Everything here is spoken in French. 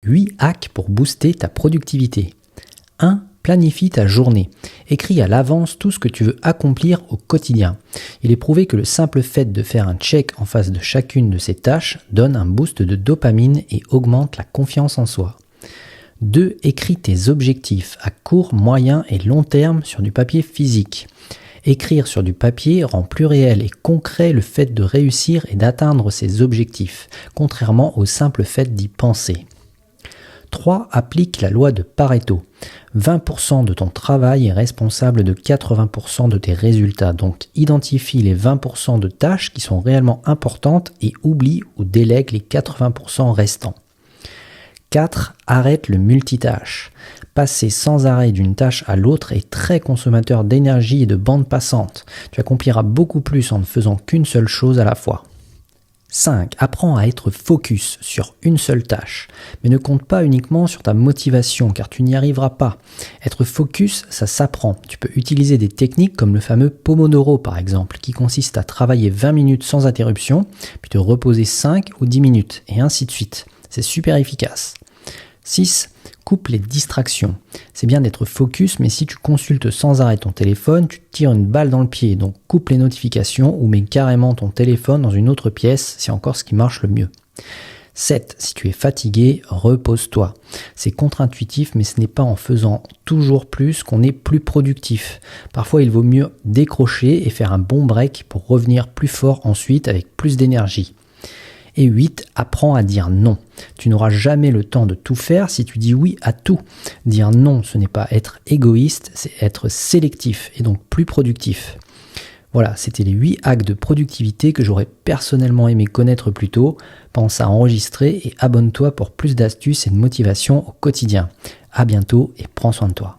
8 hacks pour booster ta productivité. 1. Planifie ta journée. Écris à l'avance tout ce que tu veux accomplir au quotidien. Il est prouvé que le simple fait de faire un check en face de chacune de ces tâches donne un boost de dopamine et augmente la confiance en soi. 2. Écris tes objectifs à court, moyen et long terme sur du papier physique. Écrire sur du papier rend plus réel et concret le fait de réussir et d'atteindre ses objectifs, contrairement au simple fait d'y penser. 3. Applique la loi de Pareto. 20% de ton travail est responsable de 80% de tes résultats. Donc, identifie les 20% de tâches qui sont réellement importantes et oublie ou délègue les 80% restants. 4. Arrête le multitâche. Passer sans arrêt d'une tâche à l'autre est très consommateur d'énergie et de bande passante. Tu accompliras beaucoup plus en ne faisant qu'une seule chose à la fois. 5. Apprends à être focus sur une seule tâche. Mais ne compte pas uniquement sur ta motivation car tu n'y arriveras pas. Être focus, ça s'apprend. Tu peux utiliser des techniques comme le fameux Pomodoro par exemple, qui consiste à travailler 20 minutes sans interruption, puis te reposer 5 ou 10 minutes, et ainsi de suite. C'est super efficace. 6. Coupe les distractions. C'est bien d'être focus, mais si tu consultes sans arrêt ton téléphone, tu te tires une balle dans le pied. Donc coupe les notifications ou mets carrément ton téléphone dans une autre pièce, c'est encore ce qui marche le mieux. 7. Si tu es fatigué, repose-toi. C'est contre-intuitif, mais ce n'est pas en faisant toujours plus qu'on est plus productif. Parfois, il vaut mieux décrocher et faire un bon break pour revenir plus fort ensuite avec plus d'énergie. Et 8. Apprends à dire non. Tu n'auras jamais le temps de tout faire si tu dis oui à tout. Dire non, ce n'est pas être égoïste, c'est être sélectif et donc plus productif. Voilà, c'était les 8 hacks de productivité que j'aurais personnellement aimé connaître plus tôt. Pense à enregistrer et abonne-toi pour plus d'astuces et de motivation au quotidien. À bientôt et prends soin de toi.